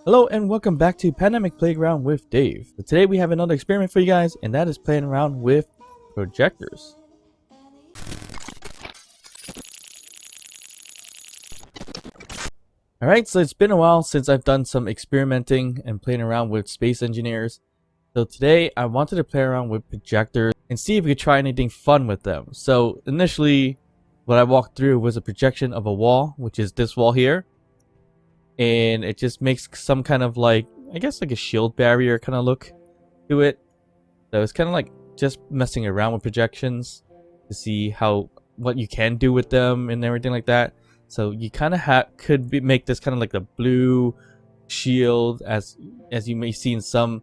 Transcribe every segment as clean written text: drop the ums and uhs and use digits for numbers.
Hello and welcome back to Pandemic Playground with Dave. So today we have another experiment for you guys, and that is playing around with projectors. Alright, so it's been a while since I've done some experimenting and playing around with space engineers. So today I wanted to play around with projectors and see if we could try anything fun with them. So initially what I walked through was a projection of a wall, which is this wall here. And it just makes some kind of like, I guess like a shield barrier kind of look to it. So it's kind of like just messing around with projections to see what you can do with them and everything like that. So you kind of make this kind of like the blue shield as you may see in some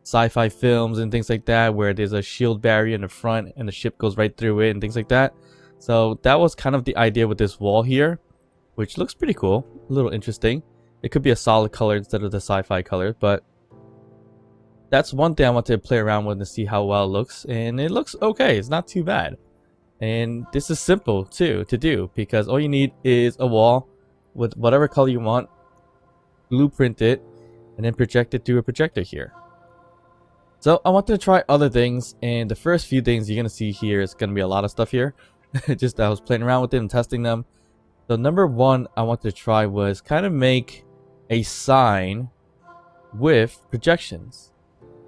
sci-fi films and things like that, where there's a shield barrier in the front and the ship goes right through it and things like that. So that was kind of the idea with this wall here, which looks pretty cool, a little interesting. It could be a solid color instead of the sci-fi color, but that's one thing I wanted to play around with to see how well it looks, and it looks okay. It's not too bad. And this is simple too to do, because all you need is a wall with whatever color you want, blueprint it, and then project it through a projector here. So I wanted to try other things, and the first few things you're gonna see here is gonna be a lot of stuff here. Just I was playing around with it and testing them. So number one I wanted to try was kind of make a sign with projections.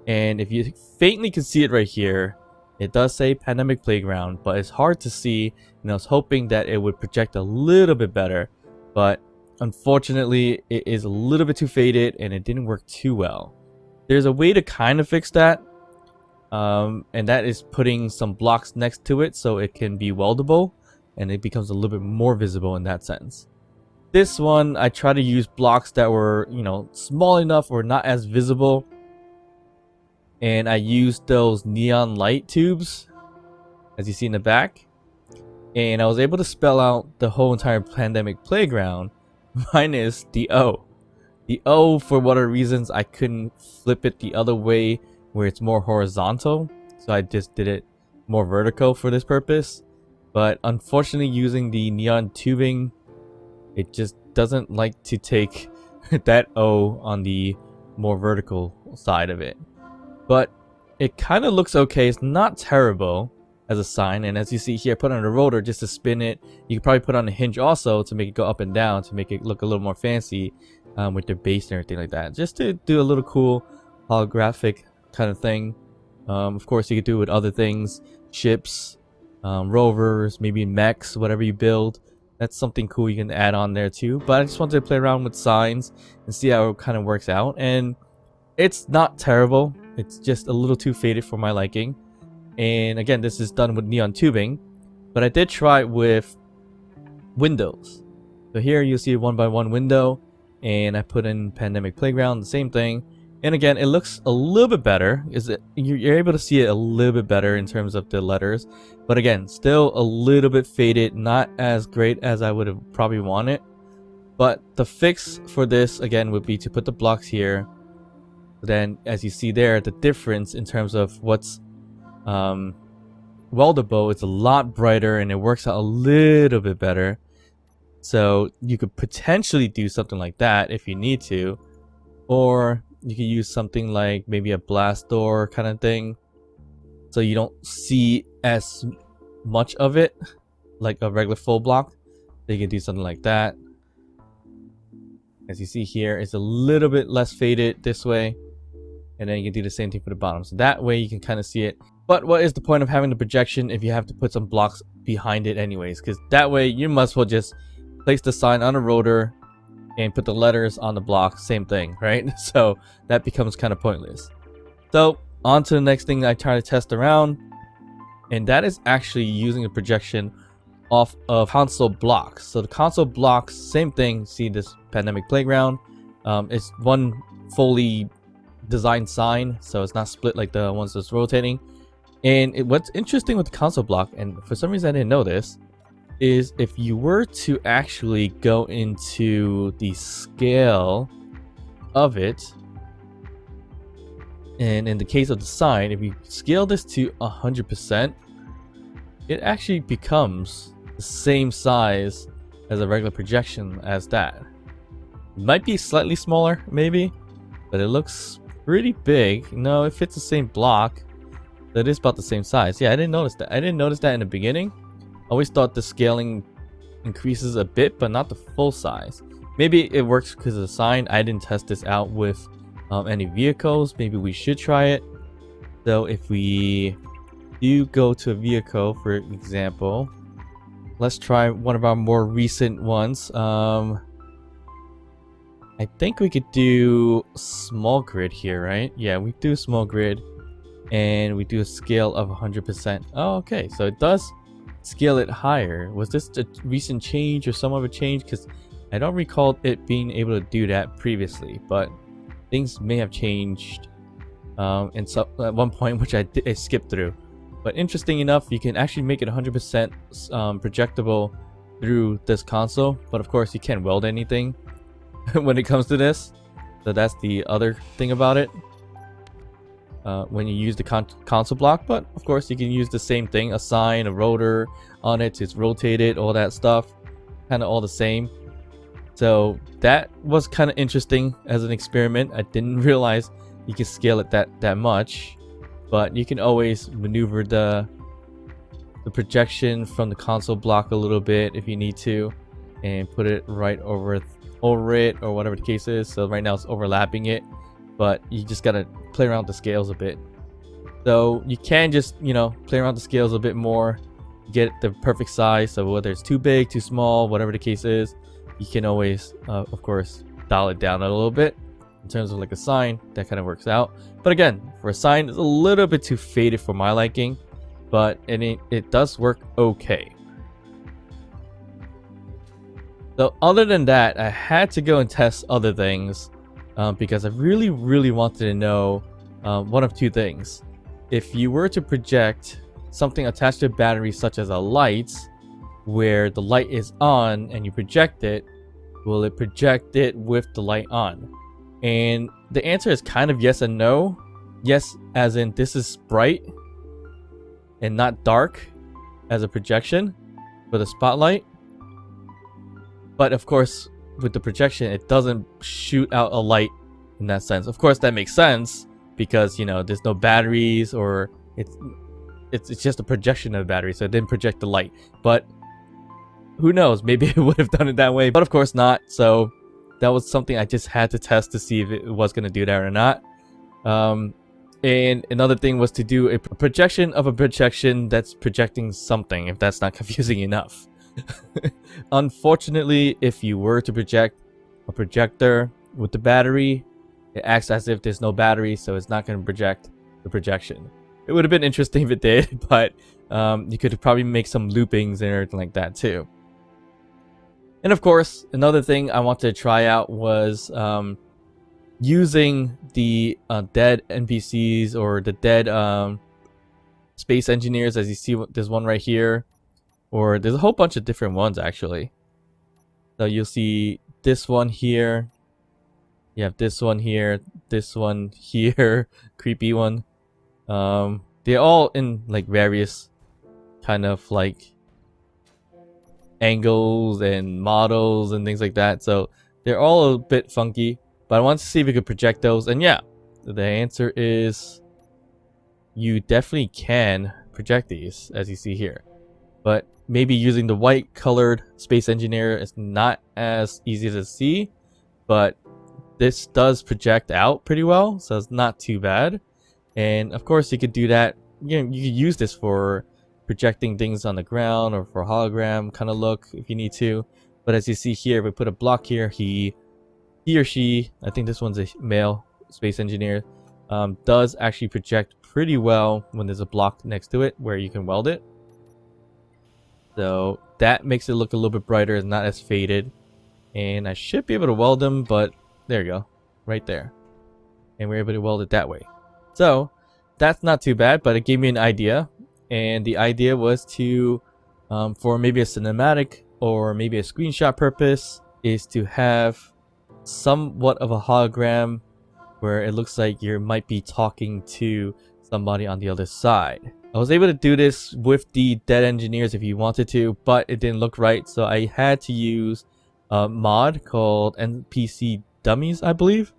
And if you faintly can see it right here, it does say Pandemic Playground, but it's hard to see, and I was hoping that it would project a little bit better, but unfortunately it is a little bit too faded and it didn't work too well. There's a way to kind of fix that, and that is putting some blocks next to it so it can be weldable and it becomes a little bit more visible in that sense. This one I try to use blocks that were, small enough or not as visible, and I used those neon light tubes as you see in the back, and I was able to spell out the whole entire Pandemic Playground minus the O. The O, for whatever reasons, I couldn't flip it the other way where it's more horizontal, so I just did it more vertical for this purpose. But unfortunately, using the neon tubing, it just doesn't like to take that O on the more vertical side of it. But it kind of looks okay. It's not terrible as a sign. And as you see here, I put on a rotor just to spin it. You could probably put on a hinge also to make it go up and down to make it look a little more fancy with the base and everything like that. Just to do a little cool holographic kind of thing. Of course, you could do it with other things, ships, rovers, maybe mechs, whatever you build. That's something cool you can add on there too. But I just wanted to play around with signs and see how it kind of works out. And it's not terrible. It's just a little too faded for my liking. And again, this is done with neon tubing. But I did try it with windows. So here you'll see a 1x1 window. And I put in Pandemic Playground, the same thing. And again, it looks a little bit better. You're able to see it a little bit better in terms of the letters. But again, still a little bit faded, not as great as I would have probably wanted. But the fix for this, again, would be to put the blocks here. Then, as you see there, the difference in terms of what's weldable, it's a lot brighter and it works out a little bit better. So you could potentially do something like that if you need to. Or you could use something like maybe a blast door kind of thing, so you don't see as much of it like a regular full block. So you can do something like that. As you see here, it's a little bit less faded this way, and then you can do the same thing for the bottom, so that way you can kind of see it. But what is the point of having the projection if you have to put some blocks behind it anyways? Because that way you must as well just place the sign on a rotor and put the letters on the block, same thing, right? So that becomes kind of pointless. So on to the next thing I try to test around, and that is actually using a projection off of console blocks. So the console blocks, same thing. See this Pandemic Playground, it's one fully designed sign, so it's not split like the ones that's rotating. And what's interesting with the console block, and for some reason I didn't know this, is if you were to actually go into the scale of it, and in the case of the sign, if you scale this to 100%, it actually becomes the same size as a regular projection as that. It might be slightly smaller, maybe, but it looks pretty big. No, it fits the same block. That is about the same size. Yeah, I didn't notice that. I didn't notice that in the beginning. I always thought the scaling increases a bit, but not the full size. Maybe it works because of the sign. I didn't test this out with any vehicles. Maybe we should try it. So if we do go to a vehicle, for example, let's try one of our more recent ones. I think we could do small grid here, right? Yeah, we do small grid, and we do a scale of 100%. Oh, okay, so it does scale it higher. Was this a recent change or some other change? Because I don't recall it being able to do that previously, but things may have changed at one point, which I skipped through. But interesting enough, you can actually make it 100% projectable through this console, but of course you can't weld anything when it comes to this. So that's the other thing about it. When you use the console block, but of course you can use the same thing, a sign, a rotor on it to rotate it, all that stuff, kind of all the same. So that was kind of interesting as an experiment. I didn't realize you can scale it that much, but you can always maneuver the projection from the console block a little bit if you need to, and put it right over it or whatever the case is. So right now it's overlapping it, but you just gotta play around with the scales a bit. So you can just, you know, play around with the scales a bit more, get the perfect size. So whether it's too big, too small, whatever the case is, you can always of course dial it down a little bit. In terms of like a sign, that kind of works out. But again, for a sign, it's a little bit too faded for my liking, but it does work okay. So other than that, I had to go and test other things because I really wanted to know one of two things. If you were to project something attached to a battery, such as a light, where the light is on and you project it, will it project it with the light on? And the answer is kind of yes and no. Yes, as in this is bright and not dark as a projection for the spotlight. But of course, with the projection, it doesn't shoot out a light in that sense. Of course, that makes sense because, you know, there's no batteries, or it's just a projection of a battery, so it didn't project the light. But who knows? Maybe it would have done it that way, but of course not. So that was something I just had to test to see if it was going to do that or not. And another thing was to do a projection of a projection that's projecting something, if that's not confusing enough. Unfortunately, if you were to project a projector with the battery, it acts as if there's no battery, so it's not going to project the projection. It would have been interesting if it did, but you could probably make some loopings and everything like that too. And of course, another thing I wanted to try out was using the dead NPCs or the dead space engineers. As you see, there's one right here, or there's a whole bunch of different ones actually. So you'll see this one here, you have this one here, creepy one. They're all in like various kind of like angles and models and things like that, so they're all a bit funky, but I wanted to see if we could project those. And yeah, the answer is you definitely can project these, as you see here, but maybe using the white colored space engineer is not as easy to see, but this does project out pretty well, so it's not too bad. And of course you could do that, you know, you could use this for projecting things on the ground or for a hologram kind of look if you need to. But as you see here, if we put a block here, he or she, I think this one's a male space engineer, does actually project pretty well when there's a block next to it where you can weld it. So that makes it look a little bit brighter, it's not as faded. And I should be able to weld them, but there you go, right there. And we're able to weld it that way. So that's not too bad, but it gave me an idea. And the idea was to, for maybe a cinematic or maybe a screenshot purpose, is to have somewhat of a hologram where it looks like you might be talking to somebody on the other side. I was able to do this with the dead engineers if you wanted to, but it didn't look right, so I had to use mod called NPC Dummies, I believe,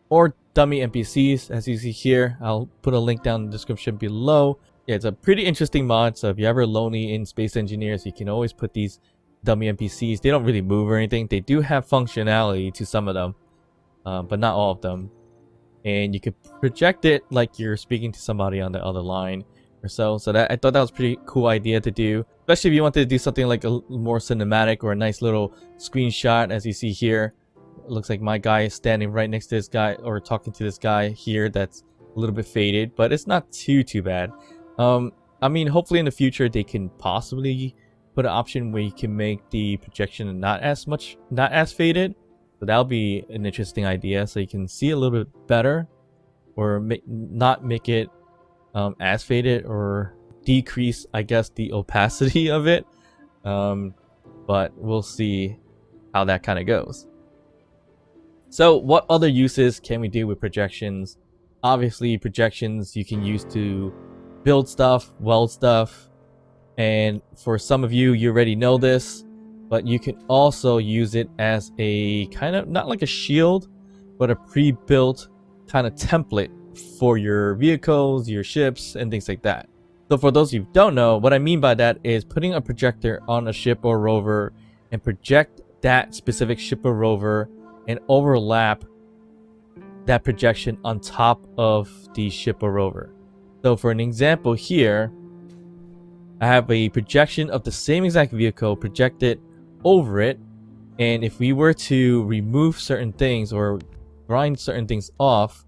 or Dummy NPCs, as you see here. I'll put a link down in the description below. Yeah, it's a pretty interesting mod, so if you're ever lonely in Space Engineers, you can always put these dummy NPCs. They don't really move or anything. They do have functionality to some of them, but not all of them. And you could project it like you're speaking to somebody on the other line or so. So that, I thought that was a pretty cool idea to do, especially if you wanted to do something like a more cinematic or a nice little screenshot. As you see here, it looks like my guy is standing right next to this guy, or talking to this guy here that's a little bit faded, but it's not too bad. I mean, hopefully in the future they can possibly put an option where you can make the projection not as faded. So that'll be an interesting idea, so you can see a little bit better, or not make it as faded, or decrease, I guess, the opacity of it. But we'll see how that kind of goes. So what other uses can we do with projections? Obviously, projections you can use to build stuff, weld stuff, and for some of you, you already know this, but you can also use it as a kind of, not like a shield, but a pre-built kind of template for your vehicles, your ships, and things like that. So for those of you who don't know, what I mean by that is putting a projector on a ship or rover and project that specific ship or rover and overlap that projection on top of the ship or rover. So for an example here, I have a projection of the same exact vehicle projected over it, and if we were to remove certain things or grind certain things off,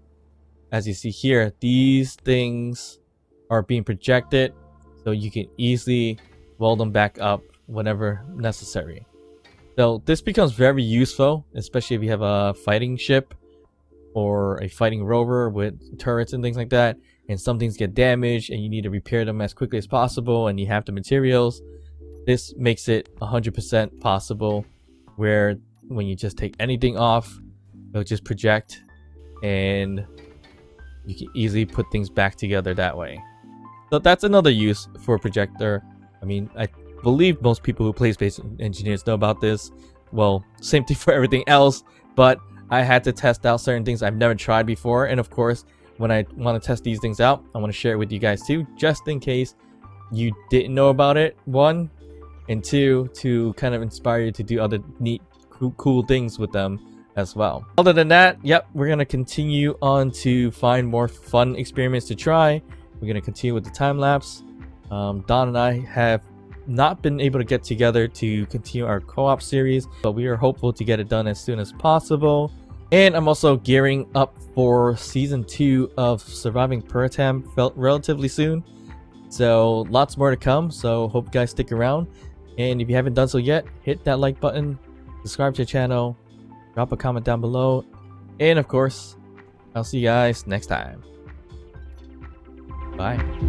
as you see here, these things are being projected, so you can easily weld them back up whenever necessary. So this becomes very useful, especially if you have a fighting ship or a fighting rover with turrets and things like that, and some things get damaged and you need to repair them as quickly as possible and you have the materials. This makes it 100% possible, where when you just take anything off, it'll just project and you can easily put things back together that way. So that's another use for a projector. I mean, I believe most people who play Space Engineers know about this. Well, same thing for everything else, but I had to test out certain things I've never tried before, and of course, when I want to test these things out, I want to share it with you guys too, just in case you didn't know about it, one, and two, to kind of inspire you to do other neat, cool things with them as well. Other than that, yep, we're going to continue on to find more fun experiments to try. We're going to continue with the time-lapse. Don and I have not been able to get together to continue our co-op series, but we are hopeful to get it done as soon as possible. And I'm also gearing up for season 2 of Surviving Puratam relatively soon. So lots more to come, so hope you guys stick around. And if you haven't done so yet, hit that like button, subscribe to the channel, drop a comment down below, and of course, I'll see you guys next time. Bye.